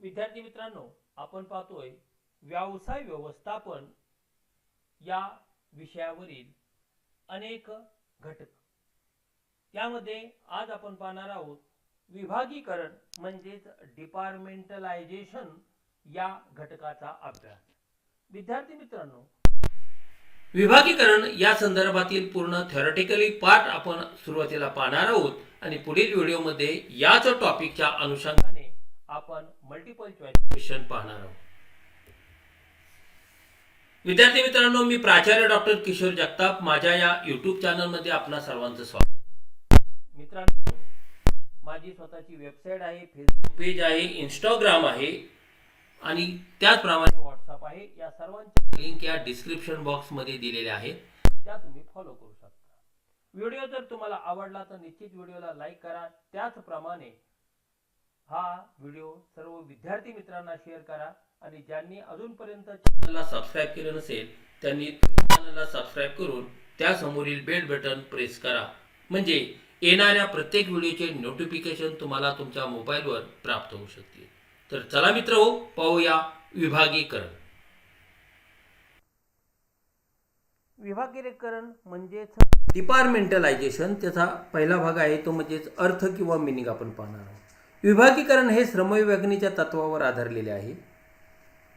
विद्यार्थी मित्रांनो, आपण पाहतोय व्यवसाय व्यवस्थापन या विषयावरील अनेक घटक. त्यामध्ये आज आपण पाहणार आहोत विभागीकरण म्हणजेच डिपार्टमेंटलायझेशन या घटकाचा अभ्यास. विद्यार्थी मित्रांनो, विभागीकरण या संदर्भातील पूर्ण थेरॉटिकली पार्ट आपण सुरुवातीला पाहणार आहोत आणि पुढील व्हिडिओमध्ये याच टॉपिकच्या अनुषंगाने आपण मल्टिपल चॉईस क्वेश्चन पाहणार आहोत. विद्यार्थी मित्रांनो, मी प्राचार्य डॉक्टर किशोर जगताप, माझ्या या यूट्यूब चॅनलमध्ये आपणा सर्वांचं स्वागत. मित्रांनो, माझी स्वतःची वेबसाईट आहे, फेसबुक पेज आहे, इंस्टाग्राम आहे आणि त्याचप्रमाणे व्हॉट्सअप आहे. या सर्वांच्या लिंक या डिस्क्रिप्शन बॉक्समध्ये दिलेल्या आहेत, त्या तुम्ही फॉलो करू शकता. व्हिडिओ जर तुम्हाला आवडला तर निश्चित व्हिडिओला लाईक करा. त्याचप्रमाणे हा व्हिडिओ सर्व विद्यार्थी मित्रांना शेअर करा आणि ज्यांनी अजूनपर्यंत चॅनलला सबस्क्राईब केले नसेल त्यांनी चॅनलला सबस्क्राईब करून त्या समोरील बेल बटन प्रेस करा, म्हणजे येणाऱ्या प्रत्येक व्हिडिओचे नोटिफिकेशन तुम्हाला तुमच्या मोबाईलवर प्राप्त होऊ शकतील. तर चला मित्रहो, पाहूया विभागीकरण. विभागीकरण म्हणजेच डिपार्टमेंटलायझेशन. त्याचा पहिला भाग आहे तो म्हणजेच अर्थ किंवा मिनिंग आपण पाहणार आहोत. विभागीकरण हे श्रमविभागणीच्या तत्वावर आधारलेले आहे.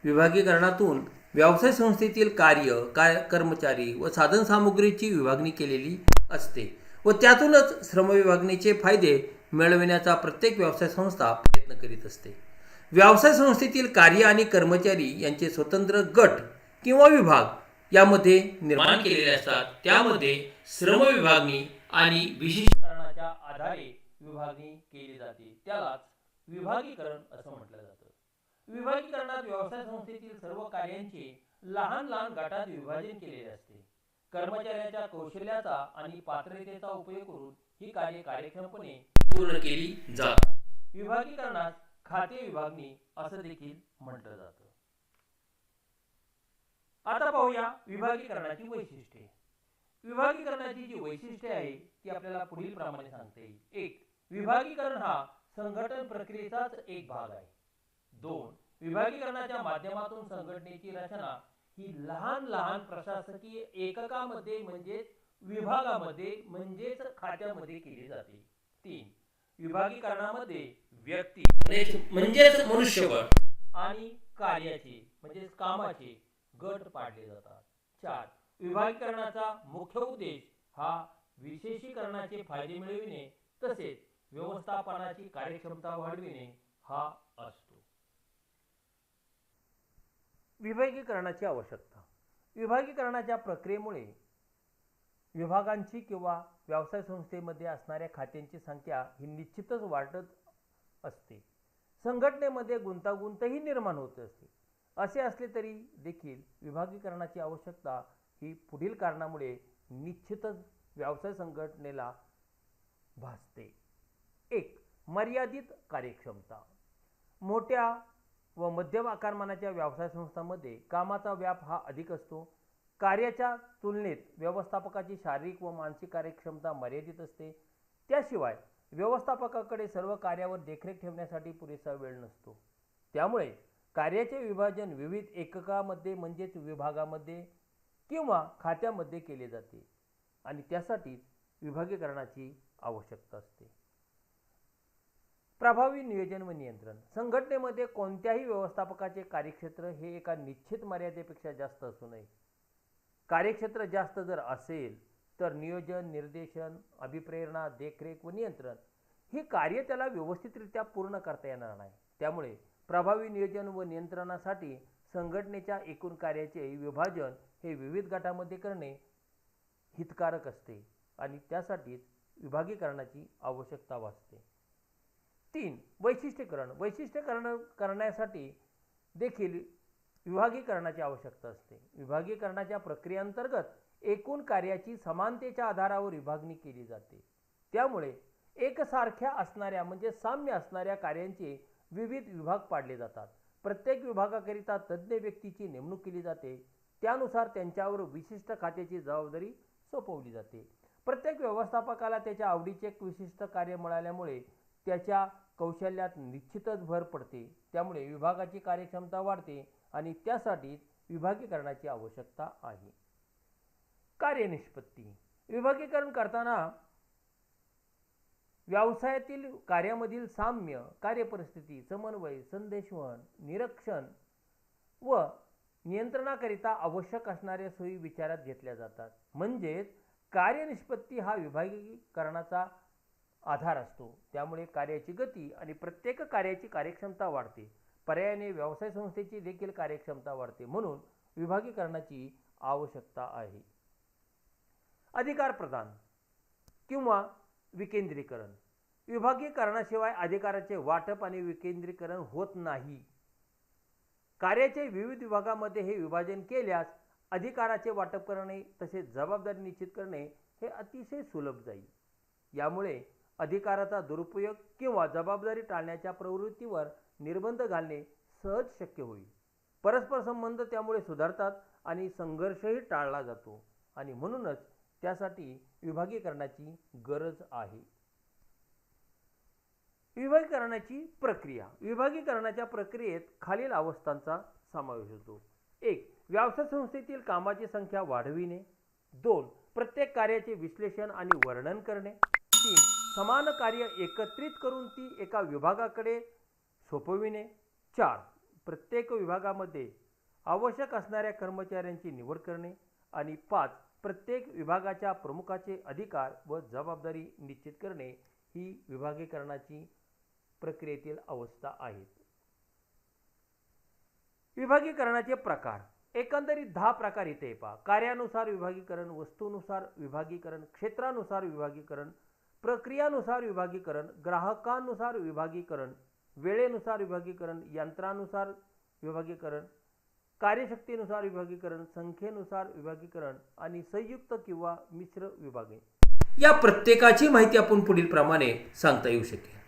विभागीकरणातून व्यवसाय संस्थेतील कार्य, कर्मचारी व साधनसामुग्रीची विभागणी केलेली असते व त्यातूनच श्रमविभागणीचे फायदे मिळविण्याचा प्रत्येक व्यवसाय संस्था प्रयत्न करीत असते. व्यवसाय संस्थेतील कार्य आणि कर्मचारी यांचे स्वतंत्र गट किंवा विभाग यामध्ये निर्माण केलेले असतात. त्यामध्ये श्रमविभागणी आणि विशिष्टीकरणाच्या आधारे विभागणी केली जाते. त्यालाच विभागीकरण असं म्हटलं जातं. विभागीकरणात व्यवसाय संस्थेतील सर्व कार्यांचे लहान लहान गटात विभाजन केलेले असते. कर्मचाऱ्याच्या कौशल्याचा आणि पात्रतेचा उपयोग करून ही कार्ये कार्यक्षमपणे पूर्ण केली जातात. विभागीकरणास खाते विभागणी असं देखील म्हटलं जातं. आता पाहूया विभागीकरणाची वैशिष्ट्ये. विभागीकरणाची जी वैशिष्ट्ये आहे ती आपल्याला पुढील प्रमाणे सांगता येईल. 1. विभागीकरण हा संघटन प्रक्रियेचाच एक भाग आहे. 2. विभागीकरणाच्या माध्यमातून संघटनेची रचना ही लहान लहान प्रशासकीय एककामध्ये म्हणजेच विभागामध्ये म्हणजेच खात्यामध्ये केली जाते. 3. विभागीकरणामध्ये व्यक्ती म्हणजेच मनुष्यबळ आणि कार्याचे म्हणजेच कामाचे गट पाडले जातात. 4. विभागीकरणाचा मुख्य उद्देश हा विशेषीकरणाचे फायदे मिळविणे तसेच व्यवस्थापनाची कार्यक्षमता वाढविणे हा असतो. विभागीकरणाची आवश्यकता. विभागीकरणाच्या प्रक्रियेमुळे विभागांची किंवा व्यवसाय संस्थेमध्ये असणाऱ्या खात्यांची संख्या ही निश्चितच वाढत असते. संघटनेमध्ये गुंतागुंतही निर्माण होत असते. असे असले तरी देखील विभागीकरणाची आवश्यकता ही पुढील कारणामुळे निश्चितच व्यवसाय संघटनेला भासते. 1. मर्यादित कार्यक्षमता. मोठ्या व मध्यम आकारमानाच्या व्यवसाय संस्थांमध्ये कामाचा व्याप हा अधिक असतो. कार्याच्या तुलनेत व्यवस्थापकाची शारीरिक व मानसिक कार्यक्षमता मर्यादित असते. त्याशिवाय व्यवस्थापकाकडे सर्व कार्यावर देखरेख ठेवण्यासाठी पुरेसा वेळ नसतो. त्यामुळे कार्याचे विभाजन विविध एककामध्ये म्हणजेच विभागामध्ये किंवा खात्यामध्ये केले जाते आणि त्यासाठी विभागीकरणाची आवश्यकता असते. प्रभावी नियोजन व नियंत्रण. संघटनेमध्ये कोणत्याही व्यवस्थापकाचे कार्यक्षेत्र हे एका निश्चित मर्यादेपेक्षा जास्त असू नये. कार्यक्षेत्र जास्त जर असेल तर नियोजन, निर्देशन, अभिप्रेरणा, देखरेख व नियंत्रण ही कार्य त्याला व्यवस्थितरित्या पूर्ण करता येणार नाही. त्यामुळे प्रभावी नियोजन व नियंत्रणासाठी संघटनेच्या एकूण कार्याचे विभाजन हे विविध गटामध्ये करणे हितकारक असते आणि त्यासाठीच विभागीकरणाची आवश्यकता भासते. 3. वैशिष्ट्यीकरण. वैशिष्ट्यीकरण करण्यासाठी देखील विभागीकरणाची आवश्यकता असते. विभागीकरणाच्या प्रक्रियेअंतर्गत एकूण कार्याची समानतेच्या आधारावर विभागणी केली जाते. त्यामुळे एकसारख्या असणाऱ्या म्हणजे साम्य असणाऱ्या कार्यांचे विविध विभाग पाडले जातात. प्रत्येक विभागाकरिता तज्ज्ञ व्यक्तीची नेमणूक केली जाते. त्यानुसार त्यांच्यावर विशिष्ट खात्याची जबाबदारी सोपवली जाते. प्रत्येक व्यवस्थापकाला त्याच्या आवडीचे एक विशिष्ट कार्य मिळाल्यामुळे त्याच्या कौशल्यात निश्चितच भर पडते. त्यामुळे विभागाची कार्यक्षमता वाढते आणि त्यासाठी विभागीकरणाची आवश्यकता आहे. कार्यनिष्पत्ती. विभागीकरण करताना व्यवसायातील कार्यामधील साम्य, कार्यपरिस्थिती, समन्वय, संदेशवहन, निरीक्षण व नियंत्रणाकरिता आवश्यक असणाऱ्या सोयी विचारात घेतल्या जातात. म्हणजेच कार्यनिष्पत्ती हा विभागीकरणाचा आधार असतो. त्यामुळे कार्याची गती आणि प्रत्येक कार्याची कार्यक्षमता वाढते. पर्यायाने व्यवसाय संस्थेची देखील कार्यक्षमता वाढते. म्हणून विभागीकरणाची आवश्यकता आहे. अधिकार प्रदान किंवा विकेंद्रीकरण. विभागीकरणाशिवाय अधिकाराचे वाटप आणि विकेंद्रीकरण होत नाही. कार्याचे विविध विभागामध्ये हे विभाजन केल्यास अधिकाराचे वाटप करणे तसेच जबाबदारी निश्चित करणे हे अतिशय सुलभ जाईल. यामुळे अधिकाराचा दुरुपयोग किंवा जबाबदारी टाळण्याच्या प्रवृत्तीवर निर्बंध घालणे सहज शक्य होईल. परस्पर संबंध त्यामुळे सुधारतात आणि संघर्षही टाळला जातो आणि म्हणूनच त्यासाठी विभागीकरणाची गरज आहे. विभागीकरणाची प्रक्रिया. विभागीकरणाच्या प्रक्रियेत खालील अवस्थांचा समावेश होतो. 1. व्यवसाय संस्थेतील कामाची संख्या वाढविणे. 2. प्रत्येक कार्याचे विश्लेषण आणि वर्णन करणे. 3. समान कार्य एकत्रित करून ती एका विभागाकडे सोपविणे. 4. प्रत्येक विभागामध्ये आवश्यक असणाऱ्या कर्मचाऱ्यांची निवड करणे. आणि 5. प्रत्येक विभागाच्या प्रमुखाचे अधिकार व जबाबदारी निश्चित करणे ही विभागीकरणाची प्रक्रियेतील अवस्था आहेत. विभागीकरणाचे प्रकार. एकंदरीत 10 प्रकार इथे पहा. कार्यानुसार विभागीकरण, वस्तूनुसार विभागीकरण, क्षेत्रानुसार विभागीकरण, प्रक्रियानुसार विभागीकरण, ग्राहकांनुसार विभागीकरण, वेळेनुसार विभागीकरण, यंत्रानुसार विभागीकरण, कार्यशक्तीनुसार विभागीकरण, संख्येनुसार विभागीकरण आणि संयुक्त किंवा मिश्र विभागे. या प्रत्येकाची माहिती आपण पुढील प्रमाणे सांगता येऊ शकेल.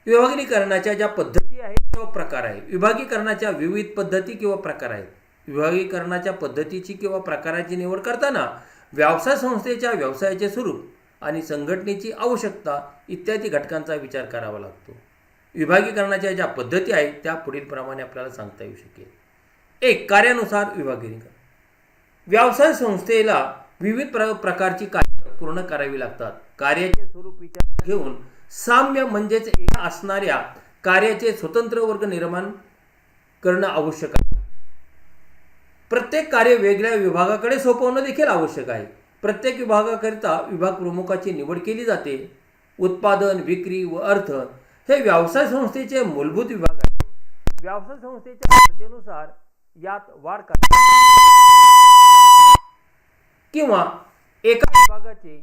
विभागीकरणाच्या ज्या पद्धती आहेत किंवा प्रकार आहेत. विभागीकरणाच्या विविध पद्धती किंवा प्रकार आहेत. विभागीकरणाच्या पद्धतीची किंवा प्रकाराची निवड करताना व्यवसाय संस्थेच्या व्यवसायाचे स्वरूप आणि संघटनेची आवश्यकता इत्यादी घटकांचा विचार करावा लागतो. विभागीकरणाच्या ज्या पद्धती आहेत त्या पुढील प्रमाणे आपल्याला सांगता येऊ शकेल. 1. कार्यानुसार विभागीकरण. व्यवसाय संस्थेला विविध प्रकारची कार्य पूर्ण करावी लागतात. कार्याचे स्वरूप विचारात घेऊन साम्य म्हणजेच एका असणाऱ्या कार्याचे स्वतंत्र वर्ग निर्माण करणं आवश्यक आहे. प्रत्येक कार्य वेगळ्या विभागाकडे सोपवणं देखील आवश्यक आहे. प्रत्येक विभागाकरिता विभाग प्रमुखाची निवड केली जाते. उत्पादन, विक्री व अर्थ हे व्यवसाय संस्थेचे मूलभूत विभाग आहेत. व्यवसाय संस्थेच्या गरजेनुसार यात वाढ करा किंवा एका विभागाचे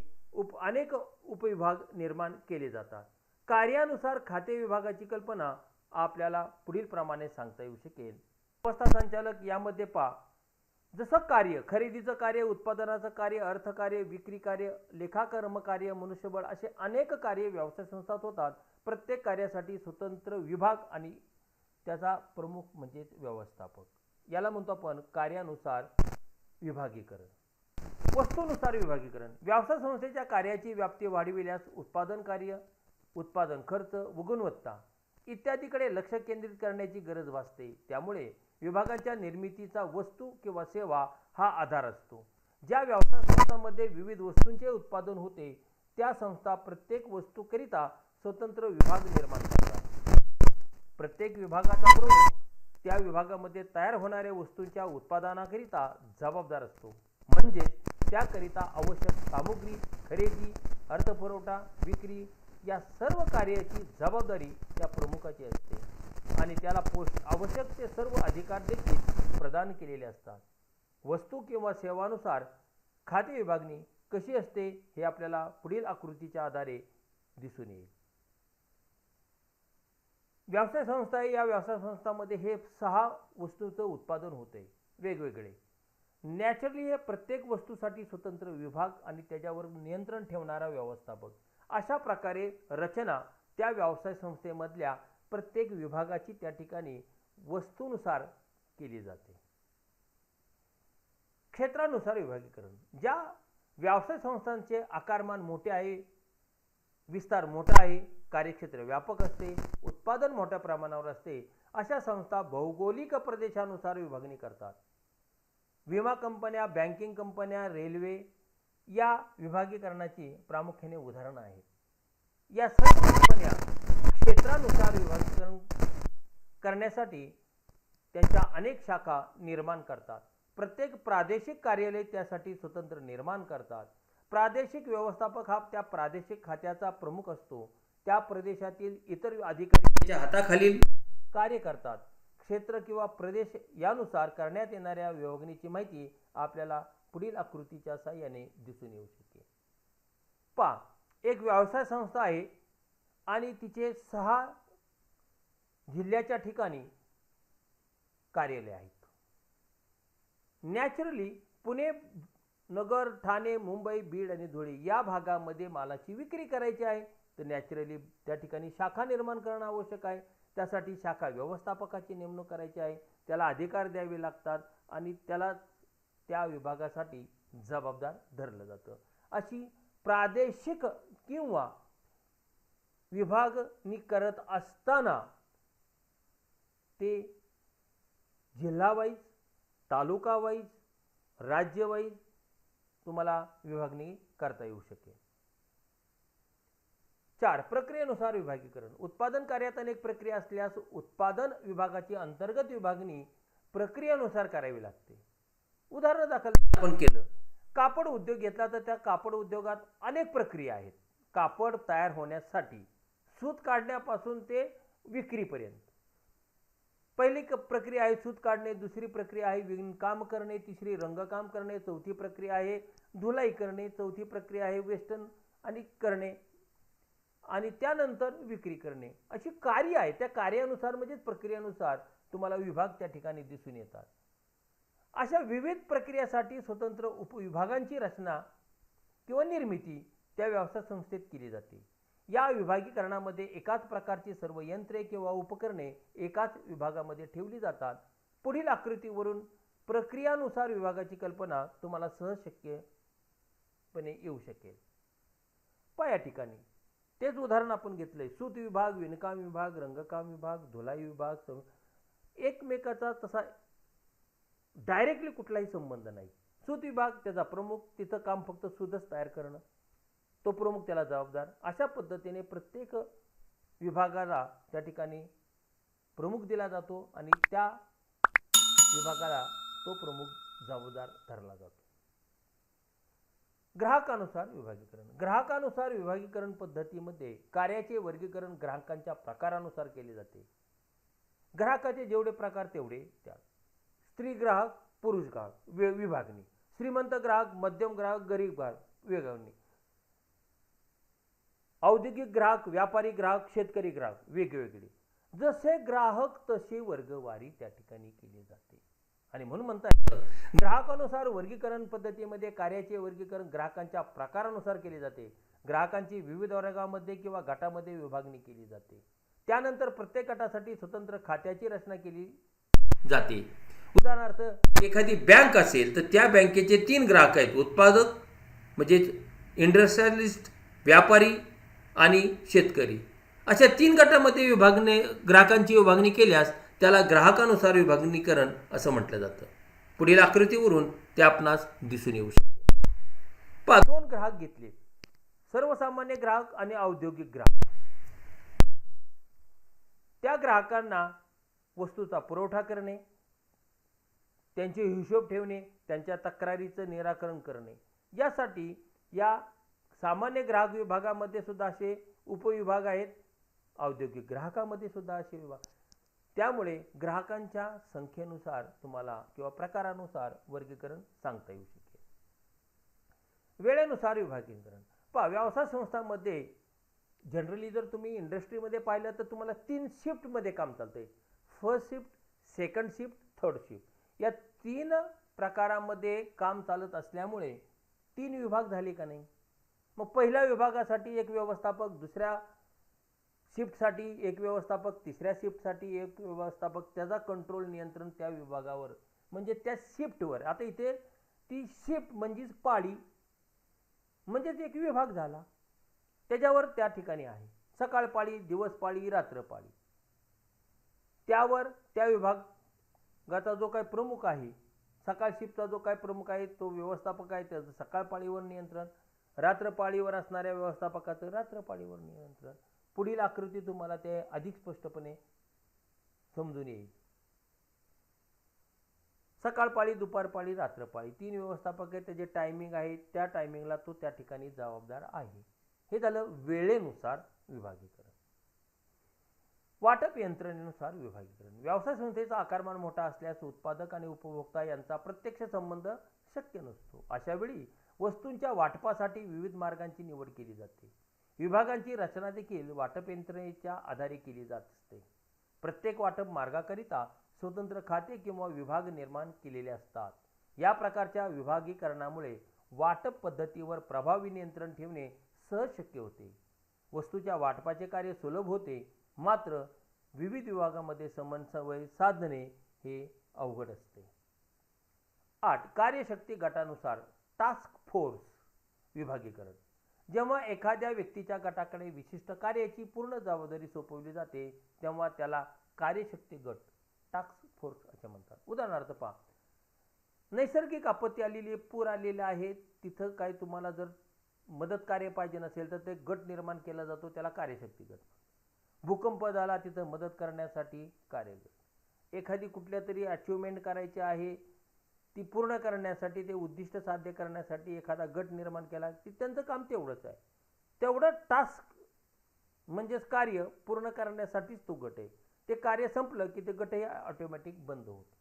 अनेक उपविभाग निर्माण केले जातात. कार्यानुसार खाते विभागाची कल्पना आपल्याला पुढील प्रमाणे सांगता येऊ शकेल. व्यवस्था संचालक यामध्ये पहा. जसं कार्य, खरेदीचं कार्य, उत्पादनाचं कार्य, अर्थकार्य, विक्री कार्य, लेखाकर्म कार्य, मनुष्यबळ असे अनेक कार्य व्यवसाय संस्थात होतात. प्रत्येक कार्यासाठी स्वतंत्र विभाग आणि त्याचा प्रमुख म्हणजे व्यवस्थापक. याला म्हणतो आपण कार्यानुसार विभागीकरण. वस्तूनुसार विभागीकरण. व्यवसाय संस्थेच्या कार्याची व्याप्ती वाढविल्यास उत्पादन कार्य, उत्पादन खर्च व गुणवत्ता इत्यादीकडे लक्ष केंद्रित करण्याची गरज भासते. त्यामुळे विभागाच्या निर्मितीचा वस्तू किंवा सेवा हा आधार असतो. ज्या व्यवसाय संस्थांमध्ये विविध वस्तूंचे उत्पादन होते त्या संस्था प्रत्येक वस्तूकरिता स्वतंत्र विभाग निर्माण करतात. प्रत्येक विभागाचा प्रमुख त्या विभागामध्ये तयार होणाऱ्या वस्तूंच्या उत्पादनाकरिता जबाबदार असतो. म्हणजे त्याकरिता आवश्यक सामुग्री, खरेदी, अर्थपुरवठा, विक्री या सर्व कार्याची जबाबदारी त्या प्रमुखाची असते आणि त्याला आवश्यक ते सर्व अधिकार देखील प्रदान केलेले असतात. वस्तू किंवा सेवानुसार खाते विभागणी कशी असते हे आपल्याला पुढील आकृतीच्या आधारे दिसून येईल. व्यवसाय संस्था या व्यवसाय संस्थांमध्ये हे 6 वस्तूंचं उत्पादन होते वेगवेगळे. नॅचरली हे प्रत्येक वस्तूसाठी स्वतंत्र विभाग आणि त्याच्यावर नियंत्रण ठेवणारा व्यवस्थापक. अशा प्रकारे रचना त्या व्यवसाय संस्थेमधल्या प्रत्येक विभागाची त्या ठिकाणी वस्तूनुसार केली जाते. क्षेत्रानुसार विभागीकरण. ज्या व्यवसाय संस्थांचे आकारमान मोठे आहे, विस्तार मोठा आहे, कार्यक्षेत्र व्यापक असते, उत्पादन मोठ्या प्रमाणावर असते, अशा संस्था भौगोलिक प्रदेशानुसार विभागणी करतात. विमा कंपन्या, बँकिंग कंपन्या, रेल्वे या विभागीकरणाची प्रामुख्याने उदाहरणं आहेत. या सर्व कंपन्या क्षेत्रानुसार विभागीकरण करण्यासाठी त्यांच्या अनेक शाखा निर्माण करतात. प्रत्येक प्रादेशिक कार्यालय त्यासाठी स्वतंत्र निर्माण करतात. प्रादेशिक व्यवस्थापक हा त्या प्रादेशिक खात्याचा प्रमुख असतो. त्या प्रदेशातील इतर अधिकारी त्याच्या हाताखालील कार्य करतात. क्षेत्र किंवा प्रदेश यानुसार करण्यात येणाऱ्या विभागणीची माहिती आपल्याला पुढील आकृतीच्या साहाय्याने दिसून येऊ शकेल. पहा, एक व्यवसाय संस्था आहे आणि तिचे 6 जिल्ह्याच्या ठिकाणी कार्यालय आहेत. नॅचरली पुणे, नगर, ठाणे, मुंबई, बीड आणि धुळे या भागामध्ये मालाची विक्री करायची आहे, तर नॅचरली त्या ठिकाणी शाखा निर्माण करणं आवश्यक आहे. त्यासाठी शाखा व्यवस्थापकाची नेमणूक करायची आहे, त्याला अधिकार द्यावे लागतात आणि त्याला त्या विभागासाठी जबाबदार धरलं जातं. अशी प्रादेशिक किंवा विभागणी करत असताना ते जिल्हा वाईज, तालुका वाईज, राज्य वाईज तुम्हाला विभागणी करता येऊ शकेल. 4. प्रक्रियेनुसार विभागीकरण. उत्पादन कार्यात अनेक प्रक्रिया असल्यास उत्पादन विभागाची अंतर्गत विभागणी प्रक्रियेनुसार करावी लागते. उदाहरणादाखल आपण केलं, कापड उद्योग घेतला तर त्या कापड उद्योगात अनेक प्रक्रिया आहेत. कापड तयार होण्यासाठी सूत काढण्यापासून ते विक्रीपर्यंत. पहिली प्रक्रिया आहे सूत काढणे, दुसरी प्रक्रिया आहे विणकाम करणे, तिसरी रंगकाम करणे, चौथी प्रक्रिया आहे धुलाई करणे, चौथी प्रक्रिया आहे वेस्टर्न आणि करणे आणि त्यानंतर विक्री करणे. अशी कार्य आहे. त्या कार्यानुसार म्हणजेच प्रक्रियेनुसार तुम्हाला विभाग त्या ठिकाणी दिसून येतात. अशा विविध प्रक्रियासाठी स्वतंत्र उपविभागांची रचना किंवा निर्मिती त्या व्यवसाय संस्थेत केली जाते. या विभागीकरणामध्ये एकाच प्रकारची सर्व यंत्रे किंवा उपकरणे एकाच विभागामध्ये ठेवली जातात. पुढील आकृतीवरून प्रक्रियानुसार विभागाची कल्पना तुम्हाला सहज शक्यपणे येऊ शकेल. या ठिकाणी तेच उदाहरण आपण घेतलंय. सूत विभाग, विणकाम विभाग, रंगकाम विभाग, धुलाई विभाग एकमेकाचा तसा डायरेक्टली कुठलाही संबंध नाही. सूत विभाग त्याचा प्रमुख, तिचं काम फक्त सूतच तयार करणं, तो प्रमुख त्याला जबाबदार. अशा पद्धतीने प्रत्येक विभागाला त्या ठिकाणी प्रमुख दिला जातो आणि त्या विभागाला तो प्रमुख जबाबदार धरला जातो. ग्राहकानुसार विभागीकरण. ग्राहकानुसार विभागीकरण पद्धतीमध्ये कार्याचे वर्गीकरण ग्राहकांच्या प्रकारानुसार केले जाते. ग्राहकाचे जेवढे प्रकार तेवढे त्यात. स्त्री ग्राहक, पुरुष ग्राहक विभागणी. श्रीमंत ग्राहक, मध्यम ग्राहक, गरीब ग्राहक विभागणी. औद्योगिक ग्राहक, व्यापारी ग्राहक, शेतकरी ग्राहक वेगवेगळे. जसे ग्राहक तशी वर्गवारी त्या ठिकाणी केली जाते. आणि म्हणून म्हणतात ग्राहकानुसार वर्गीकरण पद्धतीमध्ये कार्याचे वर्गीकरण ग्राहकांच्या प्रकारानुसार केले जाते. ग्राहकांची विविध वर्गामध्ये किंवा गटामध्ये विभागणी केली जाते. त्यानंतर प्रत्येक गटासाठी स्वतंत्र खात्याची रचना केली जाते. उदाहरणार्थ एखादी बँक असेल तर त्या बँकेचे 3 ग्राहक आहेत. उत्पादक म्हणजे इंडस्ट्रियलिस्ट, व्यापारी आणि शेतकरी. अशा 3 गटामध्ये ग्राहकांची विभागणी केल्यास त्याला ग्राहकानुसार विभागणीकरण असं म्हटलं जातं. पुढील आकृतीवरून ते आपणास दिसून येऊ शकते. 2 ग्राहक घेतले, सर्वसामान्य ग्राहक आणि औद्योगिक ग्राहक. त्या ग्राहकांना वस्तूचा पुरवठा करणे, त्यांचे हिशोब ठेवणे, त्यांच्या तक्रारीचं निराकरण करणे. यासाठी या सामान्य ग्राहक विभागामध्ये सुद्धा असे उपविभाग आहेत, औद्योगिक ग्राहकामध्ये सुद्धा असे विभाग. त्यामुळे ग्राहकांच्या संख्येनुसार तुम्हाला किंवा प्रकारानुसार वर्गीकरण सांगता येऊ शकेल. वेळेनुसार विभागीकरण. व्यवसाय संस्थांमध्ये जनरली जर तुम्ही इंडस्ट्रीमध्ये पाहिलं तर तुम्हाला 3 शिफ्टमध्ये काम चालतंय. First shift, second shift, third shift. या 3 प्रकारामध्ये काम चालत असल्यामुळे 3 विभाग झाले का नाही. मग पहिल्या विभागासाठी एक व्यवस्थापक, दुसऱ्या शिफ्टसाठी एक व्यवस्थापक, तिसऱ्या शिफ्टसाठी एक व्यवस्थापक, त्याचा कंट्रोल नियंत्रण त्या विभागावर म्हणजे त्या शिफ्टवर. आता इथे ती शिफ्ट म्हणजेच पाळी म्हणजेच एक विभाग झाला. त्याच्यावर त्या ठिकाणी आहे. सकाळ पाळी, दिवस पाळी, रात्र पाळी. त्यावर त्या विभागाचा जो काही प्रमुख आहे, सकाळ शिफ्टचा जो काही प्रमुख आहे, तो व्यवस्थापक आहे, त्याचं सकाळ पाळीवर नियंत्रण. रात्र पाळीवर असणाऱ्या व्यवस्थापकाचं रात्र पाळीवर नियंत्रण. पुढील आकृती तुम्हाला ते अधिक स्पष्टपणे समजून येईल. सकाळ पाळी, दुपार पाळी, रात्र पाळी, 3 व्यवस्थापक आहेत. त्याचे टायमिंग आहे, त्या टायमिंगला तो त्या ठिकाणी जबाबदार आहे. हे झालं वेळेनुसार विभागीकरण. वाटप यंत्रणेनुसार विभागीकरण. व्यवसाय संस्थेचा आकारमान मोठा असल्यास उत्पादक आणि उपभोक्ता यांचा प्रत्यक्ष संबंध शक्य नसतो. अशा वेळी वस्तूंच्या वाटपासाठी विविध मार्गांची निवड केली जाते. विभागांची रचना देखील वाटप यंत्रणेच्या आधारे केली जात असते. प्रत्येक वाटप मार्गाकरिता स्वतंत्र खाते किंवा विभाग निर्माण केलेले असतात. या प्रकारच्या विभागीकरणामुळे वाटप पद्धतीवर प्रभावी नियंत्रण ठेवणे सहज शक्य होते. वस्तूच्या वाटपाचे कार्य सुलभ होते. मात्र विविध विभागांमध्ये समन्वय साधणे हे अवघड असते. 8. कार्यशक्ती गटानुसार टास्क फोर्स विभागीकरण. जेव्हा एखाद्या व्यक्तीच्या गटाकडे विशिष्ट कार्याची पूर्ण जबाबदारी सोपवली जाते तेव्हा त्याला कार्यशक्ती गट टास्क फोर्स असे म्हणतात. उदाहरणार्थ पहा, नैसर्गिक आपत्ती आलेली, पूर आलेले आहे, तिथं काही तुम्हाला जर मदत कार्य पाहिजे नसेल तर ते गट निर्माण केला जातो, त्याला कार्यशक्ती गट. भूकंप झाला, तिथं मदत करण्यासाठी कार्यगट. एखादी कुठल्या तरी अचिव्हमेंट करायची आहे, ती पूर्ण करण्यासाठी, ते उद्दिष्ट साध्य करण्यासाठी एखादा गट निर्माण केला, की त्यांचं काम तेवढंच आहे. तेवढं टास्क म्हणजेच कार्य पूर्ण करण्यासाठीच तो गट आहे. ते कार्य संपलं की ते गट हे ऑटोमॅटिक बंद होतं.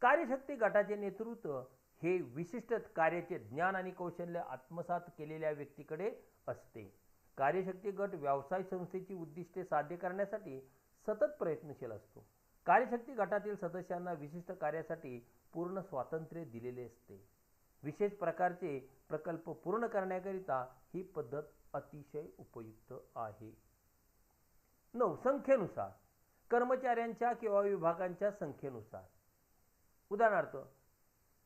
कार्यशक्ती गटाचे नेतृत्व हे विशिष्ट कार्याचे ज्ञान आणि कौशल्य आत्मसात केलेल्या व्यक्तीकडे असते. कार्यशक्ती गट व्यवसाय संस्थेची उद्दिष्टे साध्य करण्यासाठी सतत प्रयत्नशील असतो. कार्यशक्ती गटातील सदस्यांना विशिष्ट कार्यासाठी पूर्ण स्वातंत्र्य दिलेले असते. विशेष प्रकारचे प्रकल्प पूर्ण करण्याकरिता ही पद्धत अतिशय उपयुक्त आहे. 9. संख्येनुसार. कर्मचाऱ्यांच्या किंवा विभागांच्या संख्येनुसार. उदाहरणार्थ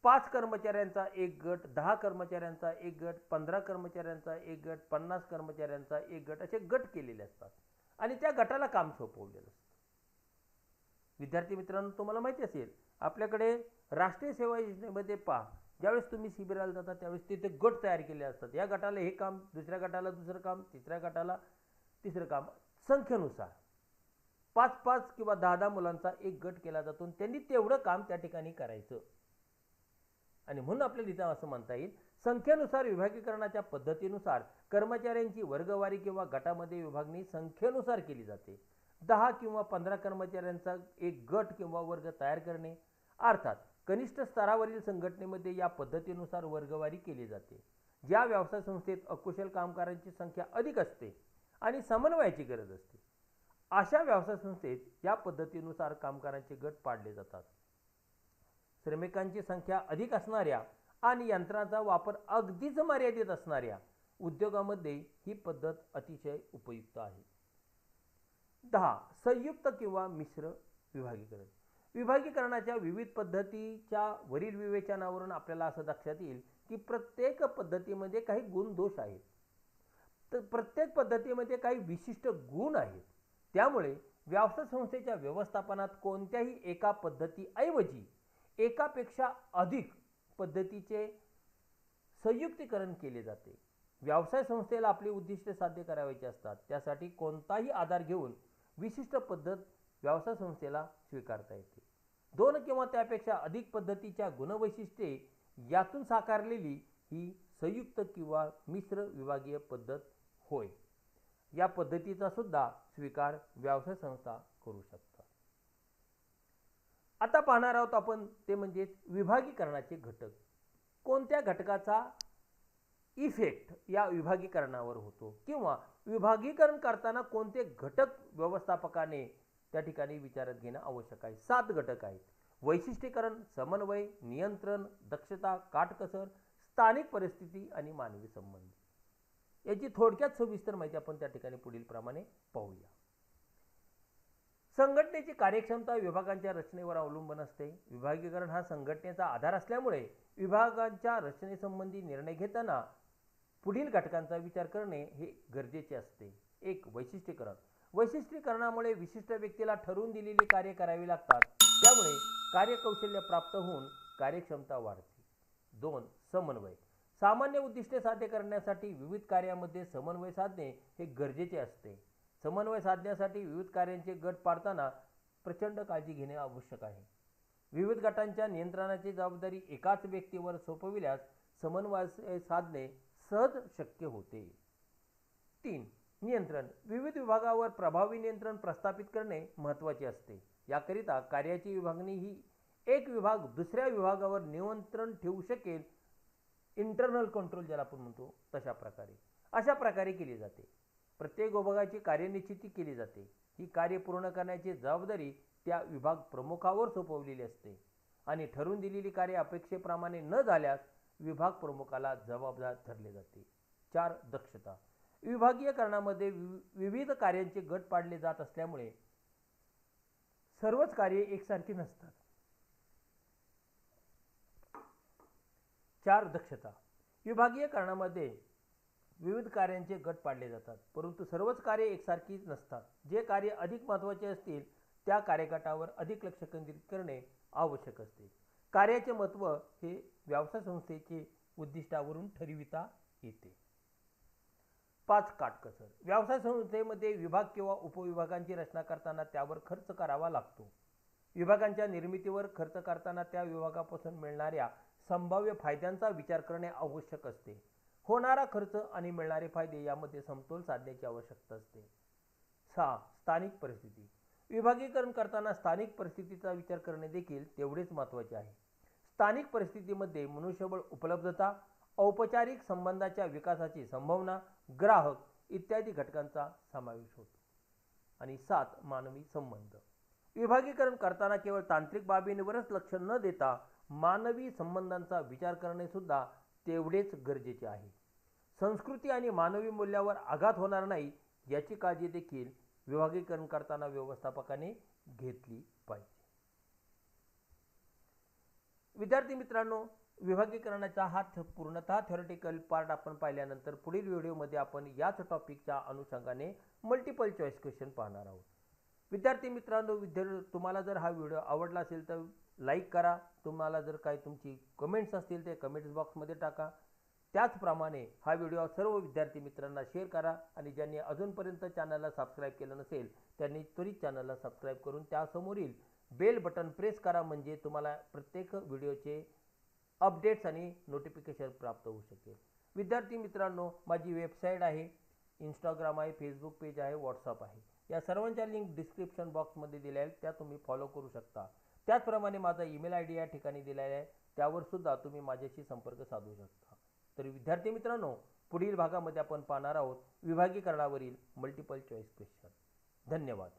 5 कर्मचाऱ्यांचा एक गट, 10 कर्मचाऱ्यांचा एक गट, 15 कर्मचाऱ्यांचा एक गट, 50 कर्मचाऱ्यांचा एक गट, असे गट केलेले असतात आणि त्या गटाला काम सोपवलेलं असतं. विद्यार्थी मित्रांनो, तुम्हाला माहिती असेल आपल्याकडे राष्ट्रीय सेवा योजनेमध्ये पहा, ज्यावेळेस तुम्ही शिबिराला जाता त्यावेळेस तिथे गट तयार केले असतात. या गटाला हे काम, दुसऱ्या गटाला दुसरं काम, तिसऱ्या गटाला तिसरं काम, संख्येनुसार 5-5 किंवा 10-10 मुलांचा एक गट केला जातो. त्यांनी तेवढं काम त्या ठिकाणी करायचं आणि म्हणून आपल्याला इथं असं म्हणता येईल, संख्येनुसार विभागीकरणाच्या पद्धतीनुसार कर्मचाऱ्यांची वर्गवारी किंवा गटामध्ये विभागणी संख्येनुसार केली जाते. 10 किंवा 15 कर्मचाऱ्यांचा एक गट किंवा वर्ग तयार करणे. अर्थात कनिष्ठ स्तरावरील संघटनेमध्ये या पद्धतीनुसार वर्गवारी केली जाते. ज्या व्यवसाय संस्थेत अकुशल कामगारांची संख्या अधिक असते आणि समन्वयाची गरज असते, अशा व्यवसाय संस्थेत या पद्धतीनुसार कामगारांचे गट पाडले जातात. श्रमिकांची संख्या अधिक असणाऱ्या आणि यंत्राचा वापर अगदीच मर्यादित असणाऱ्या उद्योगामध्ये ही पद्धत अतिशय उपयुक्त आहे. 10. संयुक्त किंवा मिश्र विभागीकरण. विभागीकरणाच्या विविध पद्धतीच्या वरील विवेचनावरून आपल्याला असं लक्षात येईल की प्रत्येक पद्धतीमध्ये काही गुण दोष आहेत. तर प्रत्येक पद्धतीमध्ये काही विशिष्ट गुण आहेत. त्यामुळे व्यवसाय संस्थेच्या व्यवस्थापनात कोणत्याही एका पद्धतीऐवजी एकापेक्षा अधिक पद्धतीचे संयुक्तीकरण केले जाते. व्यवसाय संस्थेला आपली उद्दिष्टे साध्य करायची असतात. त्यासाठी कोणताही आधार घेऊन विशिष्ट पद्धत व्यवसाय संस्थेला स्वीकारता येते. 2 किंवा त्यापेक्षा अधिक पद्धतीच्या गुणवैशिष्ट्ये यातून साकारलेली ही संयुक्त किंवा मिश्र विभागीय पद्धत होय. या पद्धतीचा सुद्धा स्वीकार व्यवसाय संस्था करू शकतात. आता पाहणार आहोत आपण ते म्हणजे विभागीकरणाचे घटक. कोणत्या घटकाचा इफेक्ट या विभागीकरणावर होतो किंवा विभागीकरण करताना कोणते घटक व्यवस्थापकाने त्या ठिकाणी विचारात घेणं आवश्यक आहे. 7 घटक आहेत. वैशिष्ट्यीकरण, समन्वय, नियंत्रण, दक्षता, काटकसर, स्थानिक परिस्थिती आणि मानवी संबंध. याची थोडक्यात सविस्तर माहिती आपण त्या ठिकाणी पुढील प्रमाणे पाहूया. संघटनेची कार्यक्षमता विभागांच्या रचनेवर अवलंबून असते. विभागीकरण हा संघटनेचा आधार असल्यामुळे विभागांच्या रचनेसंबंधी निर्णय घेताना पुढील घटकांचा विचार करणे हे गरजेचे असते. 1. वैशिष्ट्यीकरण. वैशिष्ट्यीकरणामुळे विशिष्ट व्यक्तीला ठरवून दिलेली कार्य करावी लागतात. त्यामुळे कार्यकौशल्य प्राप्त होऊन कार्यक्षमता वाढते. 2. समन्वय. सामान्य उद्दिष्टे साध्य करण्यासाठी विविध कार्यामध्ये समन्वय साधणे हे गरजेचे असते. समन्वय साधण्यासाठी विविध कार्यांचे गट पाडताना प्रचंड काळजी घेणे आवश्यक आहे. विविध गटांच्या नियंत्रणाची जबाबदारी एकाच व्यक्तीवर सोपविल्यास समन्वय साधणे सहज शक्य होते. 3. नियंत्रण. विविध विभागावर प्रभावी नियंत्रण प्रस्थापित करणे महत्त्वाचे असते. याकरिता कार्याची विभागणी ही एक विभाग दुसऱ्या विभागावर नियंत्रण ठेवू शकेल, इंटरनल कंट्रोल ज्याला आपण म्हणतो अशा प्रकारे केली जाते. प्रत्येक विभागाची कार्यनिश्चिती केली जाते. ही कार्य पूर्ण करण्याची जबाबदारी त्या विभाग प्रमुखावर सोपवलेली असते आणि ठरवून दिलेली कार्य अपेक्षेप्रमाणे न झाल्यास विभाग प्रमुखाला जबाबदार धरले जाते. 4. दक्षता. विभागीयकरणामध्ये विविध कार्यांचे गट पाडले जात असल्यामुळे सर्वच कार्ये एकसारखी नसतात. 4. दक्षता. विभागीयकरणामध्ये विविध कार्यांचे गट पाडले जातात, परंतु सर्वच कार्ये एकसारखी नसतात. जे कार्य अधिक महत्त्वाचे असतील त्या कार्यगटावर अधिक लक्ष केंद्रित करणे आवश्यक असते. कार्याचे महत्त्व हे व्यवसाय संस्थेचे उद्दिष्टावरून ठरविता येते. 5. काटकसर. व्यवसाय संस्थेमध्ये विभाग किंवा उपविभागांची रचना करताना त्यावर खर्च करावा लागतो. विभागांच्या निर्मितीवर खर्च करताना त्या विभागापासून मिळणाऱ्या संभाव्य फायद्यांचा विचार करणे आवश्यक असते. होणारा खर्च आणि मिळणारे फायदे यामध्ये समतोल साधण्याची आवश्यकता असते. 6. स्थानिक परिस्थिती. विभागीकरण करताना स्थानिक परिस्थितीचा विचार करणे देखील तेवढेच महत्त्वाचे आहे. स्थानिक परिस्थितीमध्ये मनुष्यबळ उपलब्धता, औपचारिक संबंधाच्या विकासाची संभावना, ग्राहक इत्यादी घटकांचा समावेश होतो. आणि 7. मानवी संबंध. विभागीकरण करताना केवळ तांत्रिक बाबींवरच लक्ष न देता मानवी संबंधांचा विचार करणे सुद्धा तेवढेच गरजेचे आहे. संस्कृती आणि मानवी मूल्यावर आघात होणार नाही याची काळजी देखील विभागीकरण करताना व्यवस्थापकाने घेतली पाहिजे. विद्यार्थी मित्रांनो, विभागीकरणाचा हा पूर्णतः थेॉरेटिकल पार्ट आपण पाहिल्यानंतर पुढील व्हिडिओमध्ये आपण याच टॉपिकच्या अनुषंगाने मल्टिपल चॉईस क्वेश्चन पाहणार आहोत. विद्यार्थी मित्रांनो, तुम्हाला जर हा व्हिडिओ आवडला असेल तर लाईक करा. तुम्हाला जर काही तुमची कमेंट्स असतील ते कमेंट्स बॉक्समध्ये टाका. त्याचप्रमाणे हा व्हिडिओ सर्व विद्यार्थी मित्रांना शेअर करा आणि ज्यांनी अजूनपर्यंत चॅनलला सबस्क्राईब केलं नसेल त्यांनी त्वरित चॅनलला सबस्क्राईब करून त्यासमोरील बेल बटन प्रेस करा, म्हणजे तुम्हाला प्रत्येक व्हिडिओचे अपडेट्स आणि नोटिफिकेशन प्राप्त होऊ शकेल. विद्यार्थी मित्रांनो, माझी वेबसाईट आहे, इंस्टाग्राम आहे, फेसबुक पेज आहे, व्हॉट्सअप आहे. या सर्वांच्या लिंक डिस्क्रिप्शन बॉक्समध्ये दिल्या आहेत, त्या तुम्ही फॉलो करू शकता. त्याचप्रमाणे माझा ईमेल आय डी या ठिकाणी दिलेला आहे, त्यावर सुद्धा तुम्ही माझ्याशी संपर्क साधू शकता. तर विद्यार्थी मित्रांनो, पुढील भागामध्ये आपण पाहणार आहोत विभागीकरणावरील मल्टिपल चॉईस क्वेश्चन. धन्यवाद.